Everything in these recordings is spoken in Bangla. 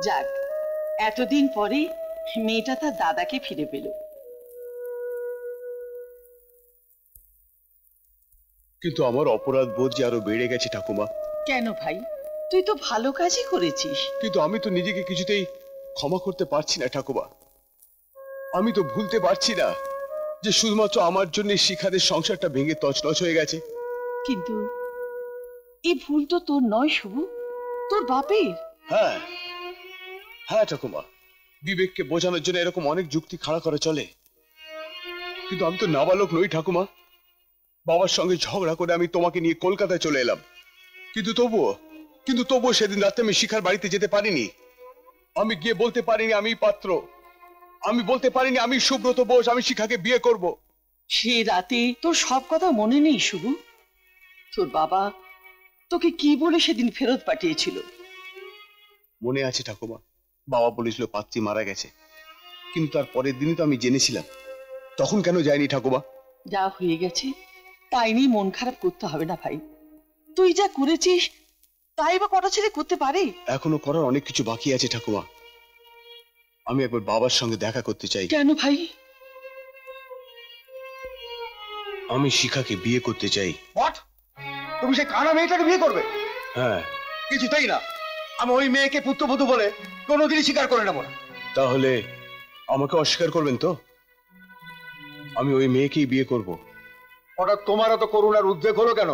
যাক, এতদিন পরে মেয়েটা তার দাদাকে ফিরে পেল। কিন্তু আমার অপরাধ বোধ যে আরো বেড়ে গেছে ঠাকুমা। কেন ভাই, তুই তো ভালো কাজই করেছিস। কিন্তু আমি তো নিজেকে কিছুতেই ক্ষমা করতে পারছি না ঠাকুমা। আমি তো ভুলতে পারছি না যে শুধুমাত্র আমার জন্য শিখাদের সংসারটা ভেঙে তছনছ হয়ে গেছে। কিন্তু এই ভুল তো তোর নয় শুভু, তোর বাপের। হ্যাঁ হ্যাঁ ঠাকুমা, বিবেককে বোঝানোর জন্য এরকম অনেক যুক্তি খাড়া করে চলে, কিন্তু আমি তো নাবালক নই ঠাকুমা। বাবার সঙ্গে ঝগড়া করে আমি তোমাকে নিয়ে কলকাতায় চলে এলাম, কিন্তু তবুও সেদিন রাতে আমি শিখার বাড়িতে যেতে পারিনি। আমি গিয়ে বলতে পারিনি আমি পাত্র, আমি বলতে পারিনি আমি সুব্রত বোস, আমি শিখাকে বিয়ে করব। সে রাতে তোর সব কথা মনে নেই শুভু? তোর বাবা তোকে কি বলে সেদিন ফেরত পাঠিয়েছিল? মনে আছে ঠাকুমা, বাবা বলেছিল পাত্রী মারা গেছে, কিন্তু তার পরের দিনই তো আমি জেনেছিলাম। তখন কেন যায়নি ঠাকুমা? যা হয়ে গেছে তাই নিয়ে মন খারাপ করতে হবে না ভাই। তুই যা করেছিস তাই বা কটা ছেলে করতে পারে? এখনো করার অনেক কিছু বাকি আছে ঠাকুমা। আমি একবার বাবার সঙ্গে দেখা করতে চাই। কেন ভাই? আমি শিখাকে বিয়ে করতে চাই। হোয়াট? তুমি সেই কানা মেয়েটাকে বিয়ে করবে? হ্যাঁ। কিছুতেই না, আমি ওই মেয়েকে পুত্রবধূ বলে কোনোদিনই স্বীকার করে নেব না। তাহলে আমাকে অস্বীকার করবেন তো? আমি ওই মেয়েকেই বিয়ে করব। হঠাৎ তোমার এত করুণার উদ্বেগ হলো কেন,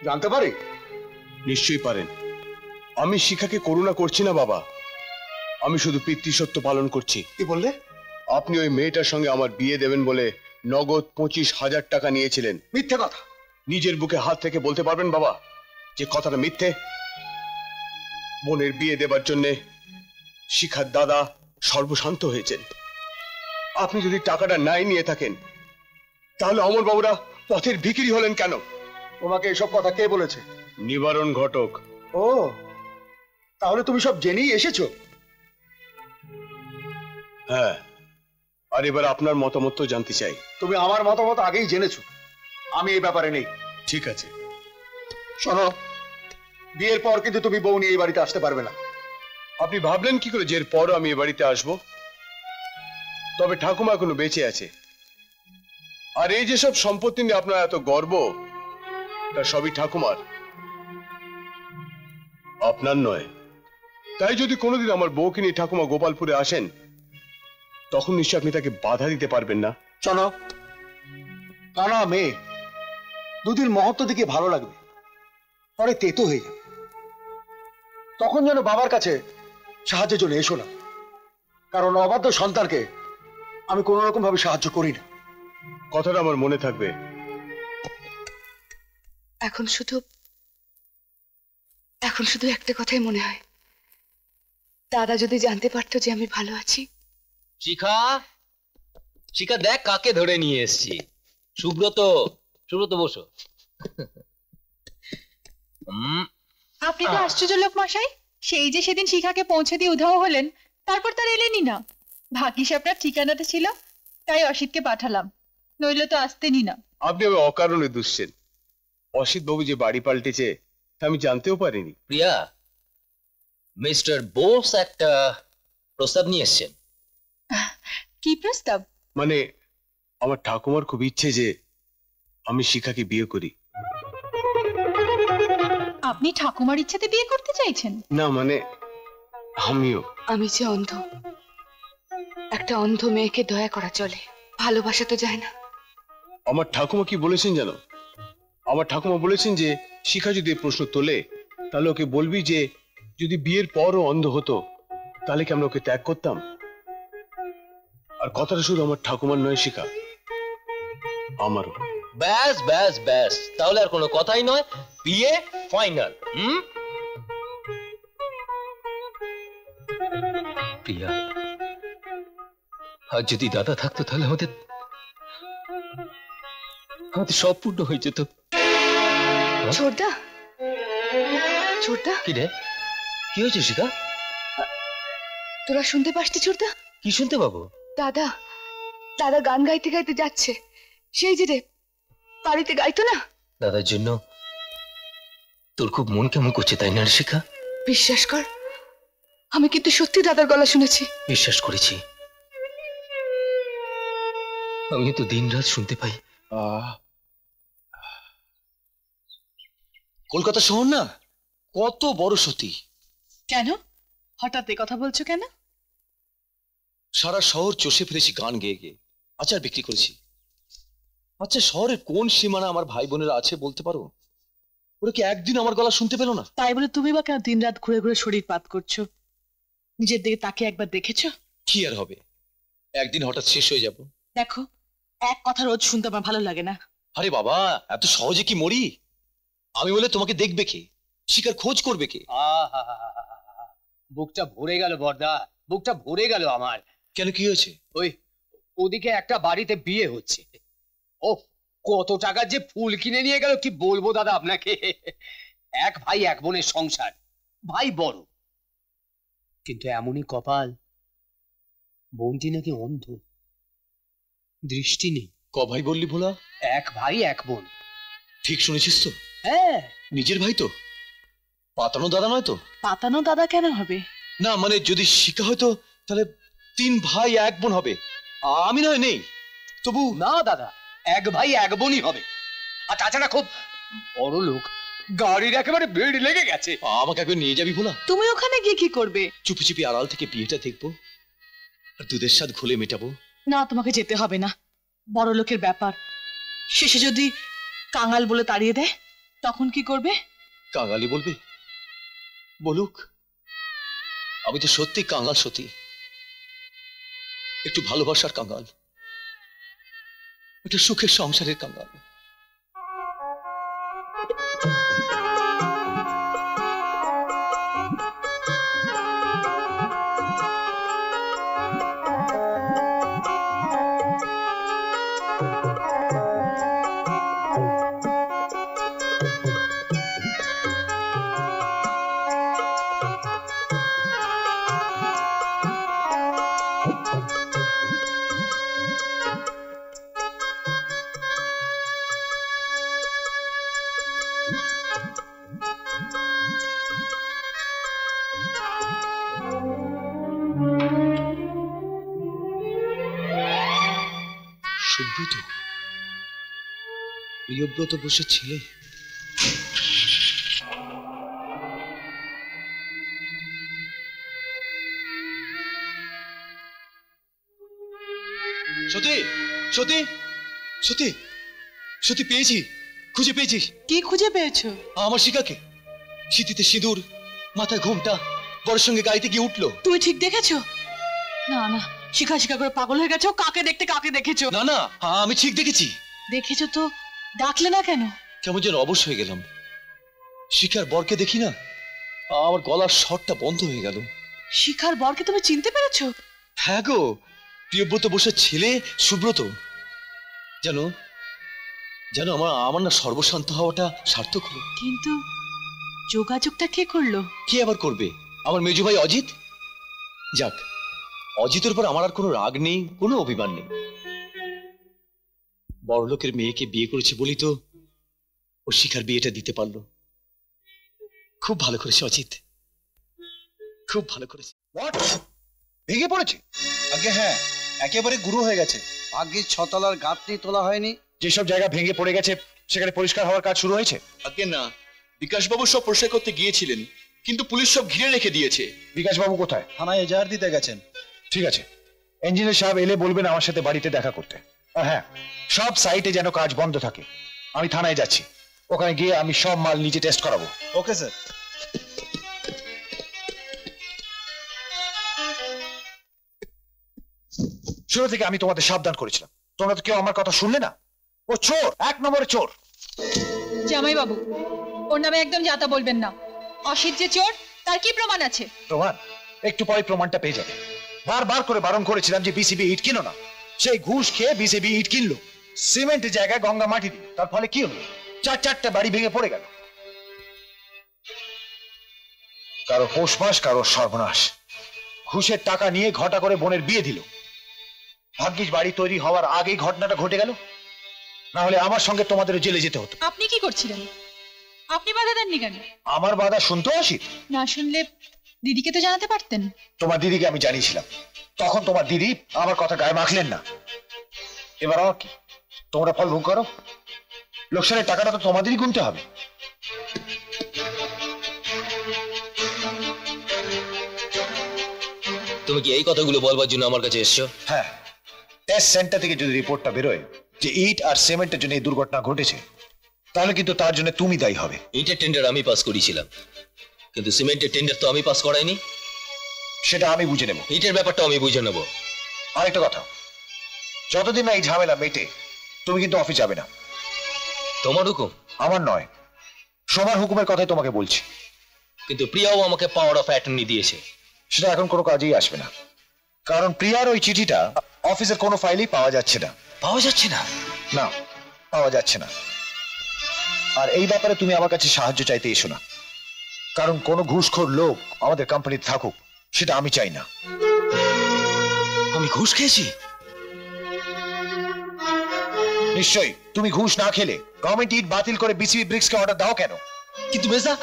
জানতে পারি? নিশ্চয়ই পারেন। আমি শিখাকে করুণা করছি না বাবা, আমি শুধু পিতৃসত্য পালন করছি। কি বললে? আপনি ওই মেয়েটার সঙ্গে আমার বিয়ে দেবেন বলে নগদ 25,000 টাকা নিয়েছিলেন। মিথ্যে কথা। নিজের বুকে হাত থেকে বলতে পারবেন বাবা যে কথাটা মিথ্যে? বোনের বিয়ে দেবার জন্যে শিখার দাদা সর্বশান্ত হয়েছেন। আপনি যদি টাকাটা নাই নিয়ে থাকেন তাহলে অমর বাবুরা পথের ভিখিরি হলেন কেন? তোমাকে এসব কথা কে বলেছে? নিবারণ ঘটক। ও, তাহলে তুমি সব জেনেই এসেছো? হ্যাঁ, আর এবার আপনার মতামত জানতে চাই। তুমি আমার মতামত আগেই জেনেছো, আমি এই ব্যাপারে নেই। ঠিক আছে, শোনো, বিয়ের পর কিন্তু তুমি বউ নিয়ে এই বাড়িতে আসতে পারবে না। আপনি ভাবলেন কি করে যে এর পরও আমি এ বাড়িতে আসবো? তবে ঠাকুমা এখনো বেঁচে আছে, আর এই যেসব সম্পত্তি নিয়ে আপনার এত গর্ব, তা সবই ঠাকুমার, আপনার নয়। তাই যদি কোনোদিন আমার বউকে নিয়ে ঠাকুমা গোপালপুরে আসেন তখন নিশ্চয় আপনি তাকে বাধা দিতে পারবেন না। শোনো, কানা মেয়ে দুদিন মহত্ব দিকে ভালো লাগবে, পরে তেতো হয়ে যাবে। তখন যেন বাবার কাছে সাহায্যের জন্য এসো না, কারণ অবাধ্য সন্তানকে আমি কোন রকম ভাবে সাহায্য করি না। কথাটা আমার মনে থাকবে। এখন শুধু একটা কথাই মনে হয়, দাদা যদি জানতে পারতো যে আমি ভালো আছি। শিখা, শিখা দেখ কাকে ধরে নিয়ে এসেছি। সুব্রত, সুব্রত বসো। আপনি তো আশ্চর্য লোক মশাই, সেই যে সেদিন শিখাকে পৌঁছে দিয়ে উধাও হলেন, তারপর তার এলেনই না। ভাগ্যিস আপনার ঠিকানাটা ছিল, তাই অসিতকে পাঠালাম, নইলে তো আসতেনই না। আপনি আমি অকারণে দুষছেন। অসিত বাবু যে বাড়ি পাল্টেছে আমি জানতেও পারিনি। প্রিয়া, মিস্টার বোস একটা প্রস্তাব নিয়ে এসেছেন। কি প্রস্তাব? মানে আমার ঠাকুমার খুব ইচ্ছে যে আমি শিখাকে বিয়ে করি। আপনি ঠাকুমার ইচ্ছেতে বিয়ে করতে চাইছেন? না মানে আমিও। আমি যে অন্ধ, একটা অন্ধ মেয়েকে দয়া করা চলে, ভালোবাসা তো যায় না। আমার ঠাকুমা কি বলেছেন জানো? আমার ঠাকুমা বলেছেন যে শিখা যদি এই প্রশ্ন তোলে তাহলে ওকে বলবি যে যদি বিয়ের পরও অন্ধ হতো তাহলে কি আমরা ওকে ত্যাগ করতাম? আর কথাটা শুধু আমার ঠাকুমার নয় শিখা, আমারও। ব্যাস ব্যাস ব্যাস, তাহলে আর কোনো কথাই নয়, বিয়ে ফাইনাল। প্রিয়া, আর যদি দাদা থাকতো তাহলে আমাদের সব পূর্ণ হয়ে যেত। ছোটদা, ছোটদা। কি রে, কি হয়েছে শিখা? তোরা শুনতে পাসনি ছোটদা? কি শুনতে পাবো? দাদা, দাদা গান গাইতে গাইতে যাচ্ছে, সেই যে রে বাড়িতে গাইতো না। দাদার জন্য তোর খুব মন কেমন করছে তাই না শিখা? বিশ্বাস কর, আমি কিন্তু সত্যি দাদার গলা শুনেছি। বিশ্বাস করেছি, আমি তো দিনরাত শুনতে পাই। কলকাতা শহর না কত বড় সতী। কেন হঠাৎ এ কথা বলছো কেন? সারা শহর চষে ফেলেছি গান গেয়ে গেয়ে, আচার বিক্রি করেছি। আচ্ছা, শহরের কোন সীমানা আমার ভাই বোনেরা আছে বলতে পারো? ওরা কি একদিন আমার গলা শুনতে পেল না? তাই বলে তুমি বা কেন দিনরাত ঘুরে ঘুরে শরীর পাত করছো? নিজের দিকে তাকে একবার দেখেছো? কি আর হবে, একদিন হঠাৎ শেষ হয়ে যাব। দেখো, এক কথা রোজ শুনতে আমার ভালো লাগে না। আরে বাবা, এত সহজে কি মরি? আমি বলে তোমাকে দেখবে কে, শিকার খোঁজ করবে কে? বুকটা ভরে গেল বর্দা, বুকটা ভরে গেল আমার। কেন, কি হয়েছে? ওই ওদিকে একটা বাড়িতে বিয়ে হচ্ছে। ও কত টাকার যে ফুল কিনে নিয়ে গেল কি বলবো দাদা আপনাকে। এক ভাই এক বোনের সংসার, ভাই বড়, কিন্তু এমনই কপাল, বোনটি নাকি অন্ধ, দৃষ্টি নেই। ক ভাই বললি ভোলা? এক ভাই এক বোন। ঠিক শুনেছিস তো? হ্যাঁ, নিজের ভাই তো, পাতানো দাদা নয় তো? পাতানো দাদা কেন হবে? না মানে যদি শিখা হয়তো তাহলে 3 ভাই এক বোন হবে। আমি নয় নেই তবু। না দাদা, এক ভাই এক বোনই হবে। আর তাছাড়া খুব বড় লোক, গাড়ির একেবারে ভিড় লেগে গেছে। আমাকে একবার নিয়ে যাবি ভোলা? তুমি ওখানে গিয়ে কি করবে? চুপি চুপি আড়াল থেকে বিয়েটা দেখবো আর দুধের স্বাদ ঘুলে মেটাবো। না, তোমাকে যেতে হবে না, বড় লোকের ব্যাপার। শেষে যদি কাঙাল বলে তাড়িয়ে দেয় তখন কি করবে? কাঙালি বলবে? বলুক, আমি তো সত্যি কাঙাল সতী, একটু ভালোবাসার কাঙাল, একটু সুখের সংসারের কাঙাল। সুব্রত, প্রিয়ব্রত বসে ছেলে। সতী, সতী, সতী, সতী, পেয়েছি, খুঁজে পেয়েছি। কি খুঁজে পেয়েছো? আমার শিখাকে, শীতিতে সিঁদুর, মাথায় ঘোমটা, বড়ের সঙ্গে গাড়িতে গিয়ে উঠলো। তুমি ঠিক দেখেছো? না না, শিখা শিখা করে পাগল হয়ে গেছো। কাকে দেখতে কাকে দেখেছো? না না, আমি ঠিক দেখেছি। দেখেছো তো ডাকলে না কেন? কেমন যেন অবশ হয়ে গেলাম। শিখার বরকে দেখি না, আমার গলার স্বরটা বন্ধ হয়ে গেল। শিখার বরকে তুমি চিনতে পেরেছো? হ্যাঁ গো, প্রিয়ব্রত বসে ছেলে সুব্রত। জানো জানো, আমার না সর্বশান্ত হওয়াটা সার্থক হলো। কিন্তু যোগাযোগটা কে করলো? কে আবার করবে? আমার মেজো ভাই অজিত। যাক, অজিতের উপর আমার আর কোনো রাগ নেই, কোনো অভিমান নেই। বড়লোকের মেয়েকে বিয়ে করেছে বলি তো ও শিখার বিয়েটা দিতে পারলো। খুব ভালো করেছে অজিত, খুব ভালো করেছে। ভেঙে পড়েছে? আগে হ্যাঁ, একেবারে গুরু হয়ে গেছে। আগে 6 তলার গাঁথনি তোলা হয়নি। যেসব জায়গা ভেঙে পড়ে গেছে সেখানে পরিষ্কার হওয়ার কাজ শুরু হয়েছে? আগে না, বিকাশবাবু সব পরিষ্কার করতে গিয়েছিলেন, কিন্তু পুলিশ সব ঘিরে রেখে দিয়েছে। বিকাশবাবু কোথায়? থানায় এজাহার দিতে গেছেন। ঠিক আছে, ইঞ্জিনিয়ার সাহেব এলে বলবেন আমার সাথে বাড়িতে দেখা করতে। আর হ্যাঁ, সব সাইটে যেন কাজ বন্ধ থাকে। আমি থানায় যাচ্ছি, ওখানে গিয়ে আমি সব মাল নিচে টেস্ট করাবো। Okay sir. শুরু থেকে আমি তোমাদের সাবধান করেছিলাম, তোমরা তো কেউ আমার কথা শুনলে না। ও চোর, 1 নম্বরে চোর। জামাই বাবু, ওর নামে একদম যাতা বলবেন না। অসিত যে চোর, তার কি প্রমাণ আছে? প্রমাণ একটু পরে প্রমাণটা পেয়ে যাবে। বারবার করে বারণ করেছিলাম যে বিসিবি ইট কিনো না, সেই ঘুষ খেয়ে বিসিবি ইট কিনলো, সিমেন্টের জায়গায় গঙ্গা মাটি দিল। তার ফলে কি হলো? 4-4টা বাড়ি ভেঙে পড়ে গেল। কারো পৌষ মাস, কারো সর্বনাশ। ঘুষের টাকা নিয়ে ঘটা করে বোনের বিয়ে দিল। ভাগ্যিস বাড়ি তৈরি হওয়ার আগেই ঘটনাটা ঘটে গেল, না হলে আমার সঙ্গে তোমাদের জেলে যেতে হতো। আপনি কি করছিলেন? আপনি বাধা দেননি কেন? আমার বাধা শুনতে আসি? না শুনলে দিদিকে তো জানাতে পারতেন। তোমার দিদিকে আমি জানিয়েছিলাম, তখন তোমার দিদি আমার কথা গায়ে মাখলেন না। এবার আমার কি, তোমরা ফল ভোগ করো। লোকসানের টাকাটা তো তোমাদেরই গুনতে হবে। তুমি কি এই কথাগুলো বলবার জন্য আমার কাছে এসছো? হ্যাঁ, টেস্ট সেন্টার থেকে যদি রিপোর্টটা বেরোয় যে ইট আর সিমেন্টের জন্য এই দুর্ঘটনা ঘটেছে, তাহলে কিন্তু তার জন্য তুমি দায়ী হবে। ইটের টেন্ডার আমি পাস করেছিলাম, কিন্তু সিমেন্টের টেন্ডার তো আমি পাস করাইনি। সেটা আমি বুঝে নেব। ইটের ব্যাপারটা আমি বুঝে নেব। আরেকটা কথা, যতদিন না এই ঝামেলা মেটে তুমি কিন্তু অফিস যাবে না। তোমার হুকুম? আমার নয়, সোমার হুকুমের কথাই তোমাকে বলছি। কিন্তু প্রিয়াও আমাকে পাওয়ার অফ অ্যাটর্নি দিয়েছে। সেটা এখন কোনো কাজেই আসবে না, কারণ প্রিয়ার ওই চিঠিটা অফিসের কোনো ফাইলেই পাওয়া যাচ্ছে না। পাওয়া যাচ্ছে না? না, পাওয়া যাচ্ছে না। আর এই ব্যাপারে তুমি আমার কাছে সাহায্য চাইতে এসো না, কারণ কোনো ঘুষখোর লোক আমাদের কোম্পানিতে থাকুক, সেটা আমি চাই না। আমি ঘুষ খেয়েছি? নিশ্চয়ই তুমি ঘুষ না খেলে গভর্নমেন্ট ইট বাতিল করে বিসিবি ব্রিক্সকে অর্ডার দাও কেন? কিন্তু মেজদা,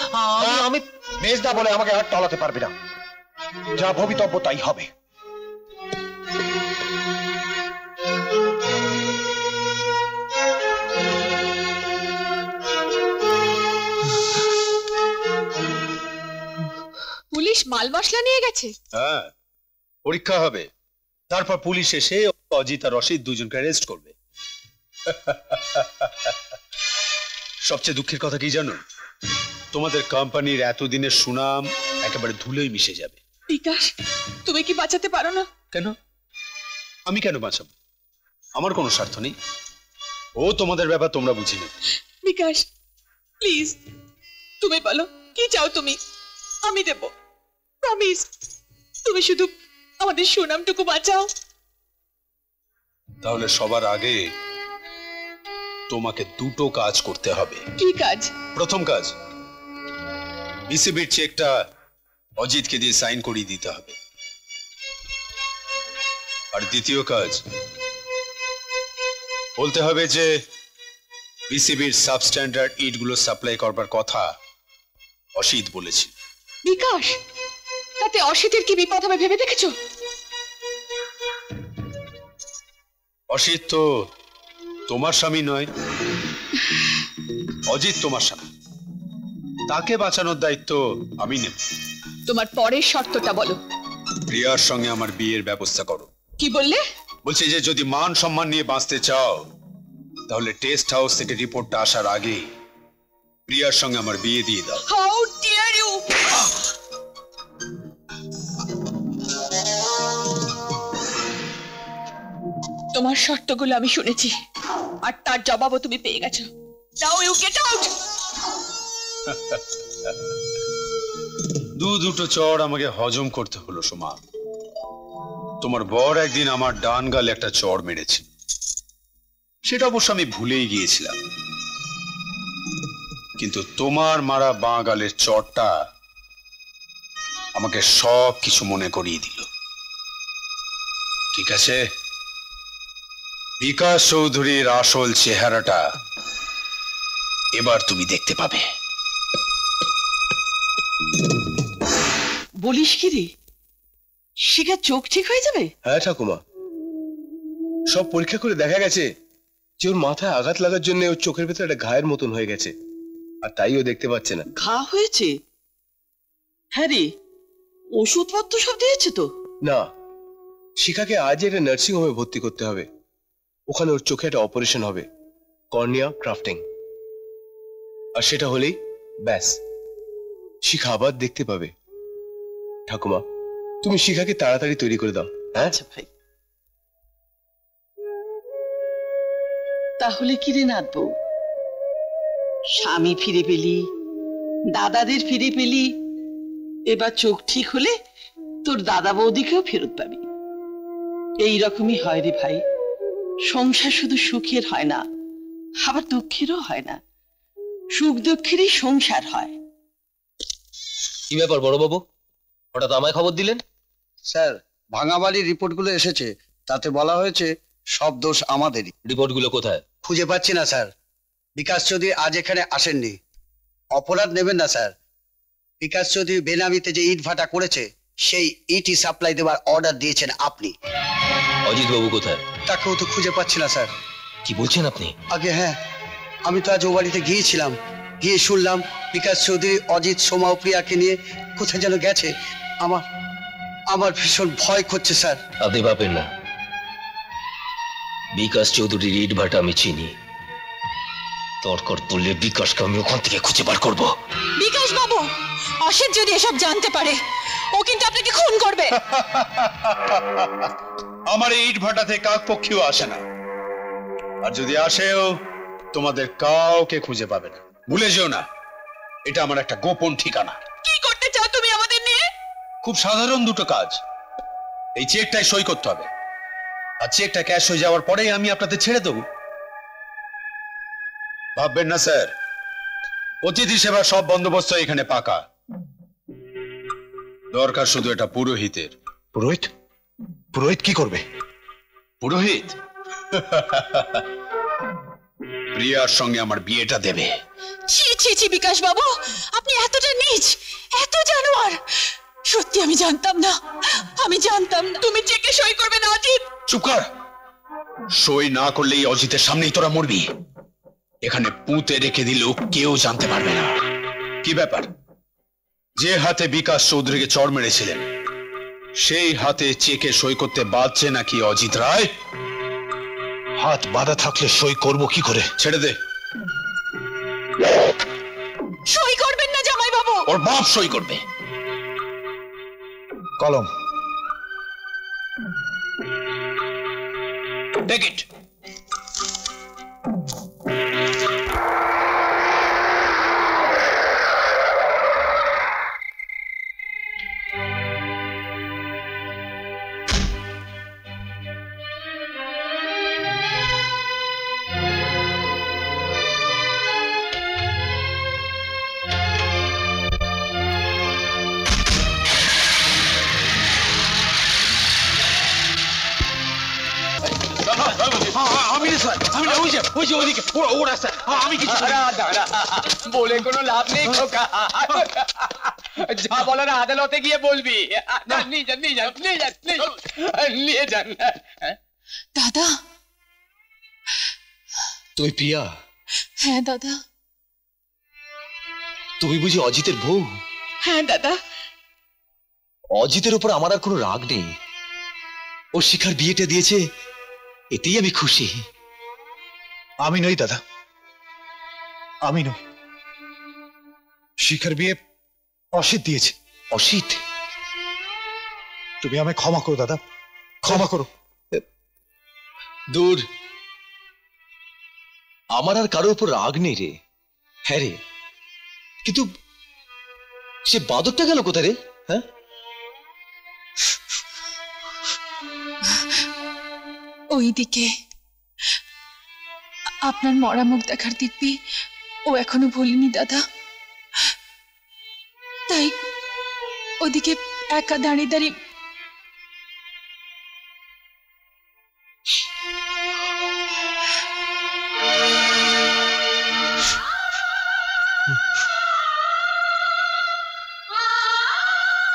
আমি মেজদা বলে আমাকে আর টলাতে পারবে না। যা ভবিতব্য তাই হবে। পুলিশ মাল মশলা নিয়ে গেছে? হ্যাঁ, পরীক্ষা হবে, তারপর পুলিশ এসে অজিত আর রশিদ দুজনকে অ্যারেস্ট করবে। সবচেয়ে দুঃখের কথা কি জানো? তোমাদের কোম্পানির এতদিনের সুনাম একেবারে ধুলোয় মিশে যাবে। বিকাশ, তুমি কি বাঁচাতে পারো না? কেন? আমি কেন বাঁচাবো? আমার কোনো স্বার্থ নেই। ও তোমাদের ব্যাপার তোমরা বুঝে নেবে। বিকাশ প্লিজ, তুমি বলো কি চাও তুমি, আমি দেব, প্রমিস। তুমি শুধু আমাদের সুনামটুকু বাঁচাও। তাহলে সবার আগে তোমাকে দুটো কাজ করতে হবে। কি কাজ? প্রথম কাজ, বিসিবির চেকটা অজিতকে দিয়ে সাইন করিয়ে দিতে হবে। আর দ্বিতীয় কাজ, বলতে হবে যে বিসিবির সাবস্ট্যান্ডার্ড ইটগুলো সাপ্লাই করবার কথা অসিত বলেছিল। বিকাশ, তাতে অসিতের কি বিপদ হবে ভেবে দেখেছো? অসিত তো তোমার স্বামী নয়, অজিত তোমার স্বামী। তাকে বাঁচানোর দায়িত্ব আমি নেব। তোমার পরের শর্তটা বলো। প্রিয়ার সঙ্গে আমার বিয়ের ব্যবস্থা করো। কি বললে? বলছি যে যদি মান সম্মান নিয়ে বাঁচতে চাও, তাহলে টেস্ট হাউস থেকে রিপোর্টটা আসার আগে প্রিয়ার সঙ্গে আমার বিয়ে দিয়ে দাও। How dear you! তোমার শর্তগুলো আমি শুনেছি, আর তার জবাবও তুমি পেয়ে গেছো। Now you get out. দুটো চড় আমাকে হজম করতে হলো সোমা। তোমার বর একদিন আমার ডান গালে একটা চড় মেরেছে, সেটা অবশ্য আমি ভুলেই গিয়েছিলাম। কিন্তু তোমার মারা বাঁ গালের চড়টা আমাকে সব কিছু মনে করিয়ে দিল। ঠিক আছে, বিকাশ চৌধুরীর আসল চেহারাটা এবার তুমি দেখতে পাবে। বলিস কি রে, শিখার চোখ ঠিক হয়ে যাবে? হ্যাঁ ঠাকুমা, সব পরীক্ষা করে দেখা গেছে যে ওর মাথায় আঘাত লাগার জন্য ওর চোখের ভেতরে একটা ঘায়ের মতন হয়ে গেছে, আর তাই ও দেখতে পাচ্ছে না। ঘা হয়েছে? হ্যাঁ রে, ওষুধপত্র সব দিয়েছে তো? না, শিখাকে আজই একটা নার্সিং হোমে ভর্তি করতে হবে। ওখানে ওর চোখে একটা অপারেশন হবে, কর্নিয়া গ্রাফটিং। আর সেটা হলেই ব্যাস, শিখা আবার দেখতে পাবে। ঠাকুমা, তুমি শিখাকে তাড়াতাড়ি তৈরি করে দাও। আচ্ছা ভাই। তাহলে কি রে নাথ বউ, স্বামী ফিরে পেলি, দাদাদের ফিরে পেলি, এবার চোখ ঠিক হলে তোর দাদা বৌদিকেও ফেরত পাবি। এই রকমই হয় রে ভাই, সংসার শুধু সুখের হয় না, আবার দুঃখেরও হয় না, সুখ দুঃখেরই সংসার হয়। কি ব্যাপার বড় বাবু, হঠাৎ আমায় খবর দিলেন? স্যার, ভাঙা বাড়ির রিপোর্টগুলো এসেছে, তাতে বলা হয়েছে সব দোষ আমাদেরই। রিপোর্টগুলো কোথায়? খুঁজে পাচ্ছি না স্যার। বিকাশ চৌধুরী আজ এখানে আসেননি। অপরাধ নেবেন না স্যার, বিকাশ চৌধুরী বেনামিতে যে ইট ভাটা করেছে সেই ইটই সাপ্লাই দেওয়ার অর্ডার দিয়েছেন আপনি। অজিত বাবু কোথায়? তাকেও তো খুঁজে পাচ্ছি না স্যার। কি বলছেন আপনি? আগে হ্যাঁ, আমি তো আজ ও বাড়িতে গিয়েছিলাম, গিয়ে শুনলাম বিকাশ চৌধুরী অজিত সোমা ও প্রিয়াকে নিয়ে কোথায় যেন গেছে। আমার ভীষণ ভয় করছে স্যার। আপনি ভাবেন না, বিকাশ চৌধুরীর ইট ভাটা আমি চিনি। দরকার পড়লে বিকাশকে আমি ওখান থেকে খুঁজে বার করবো। বিকাশ বাবু, অসিত যদি এসব জানতে পারে ও কিন্তু আপনাকে খুন করবে। আমার এই ইট ভাটাতে কাক পক্ষীও আসে না, আর যদি আসেও তোমাদের কাউকে খুঁজে পাবে না। ভুলে যেও না, এটা আমার একটা গোপন ঠিকানা। কি করতে চাও তুমি আমাদের নিয়ে? খুব সাধারণ দুটো কাজ। এই চেকটাই সই করতে হবে, আর চেকটা ক্যাশ হয়ে যাওয়ার পরেই আমি আপনাদের ছেড়ে দেবো। ভাববেন না স্যার, অতিথি সেবার সব বন্দোবস্ত এখানে পাকা। দরকার শুধু এটা পুরোহিতের। পুরোহিত? পুরোহিত কি করবে? পুরোহিত প্রিয়ার সঙ্গে আমার বিয়েটা দেবে। ছি ছি ছি বিকাশ বাবু, আপনি এতটা নীচ, এত জানোয়ার। সত্যি আমি জানতাম না, আমি জানতাম না তুমি চেকে সই করবে না অজিত। চুপ কর, সই না করলেই অজিতের সামনেই তোরা মরবি। এখানে পুঁতে রেখে দিলেও কেউ জানতে পারবে না। কি ব্যাপার, যে হাতে বিকাশ চৌধুরীকে চড় মেরেছিলেন সেই হাতে চেকে সই করতে বাধ্য নাকি অজিত রায়? হাত বাঁধা থাকলে সই করব কি করে? ছেড়ে দে। সই করবেন না জামাই বাবু? ওর বাপ সই করবে। কলম। Take it. বলে কোনো লাভ নেই খোকা, যা বলার আদালতে গিয়ে বলবি। নিয়ে যান। দাদা। তুই প্রিয়া? হ্যাঁ দাদা। তুমি বুঝি অজিতের বউ? হ্যাঁ দাদা। অজিতের উপর আমার আর কোনো রাগ নেই। ও শিখার বিয়েটা দিয়েছে, এতেই আমি খুশি। আমি নই দাদা, আমি নই। শিখার বিয়ে অসিত দিয়েছে। অসিত? তুমি আমায় ক্ষমা করো দাদা, ক্ষমা করো। দূর, আমার আর কারোর উপর রাগ নেই রে। হ্যাঁ রে, কিন্তু সে বাদরটা গেল কোথায় রে? হ্যাঁ, ওইদিকে আপনার মরা মুখ দেখার দিব্যি ও এখনো ভুলিনি দাদা। তাই ওদিকে একা দাঁড়িয়ে দাঁড়িয়ে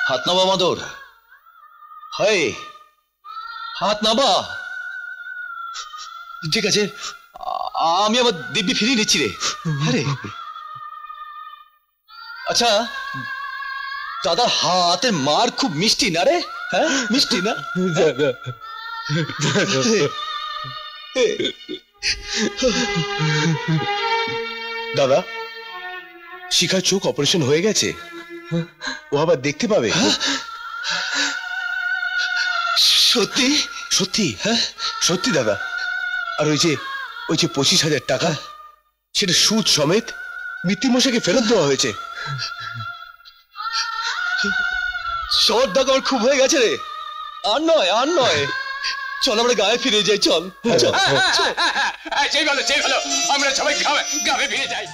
হাত নাবা মাদর। হায়, হাত নাবা। ঠিক আছে, আমি আমার দিব্যি ফিরিয়ে নিচ্ছি রে। আরে আচ্ছা, দাদার হাতের মার খুব মিষ্টি না রে? হ্যাঁ, মিষ্টি না? দাদা, শিখার চোখ অপারেশন হয়ে গেছে, ও আবার দেখতে পাবে। সত্যি? সত্যি? হ্যাঁ সত্যি দাদা। আর ওই যে 25,000 টাকা, সেটা সুদ সমেত মৃত্যুমশাইকে ফেরত দেওয়া হয়েছে। শহর দাগ আমার খুব হয়ে গেছে রে। আর নয়, আর নয়, চল আমরা গায়ে ফিরে যাই। চল, সেই ভালো, আমরা সবাই গ্রামে ফিরে যাই।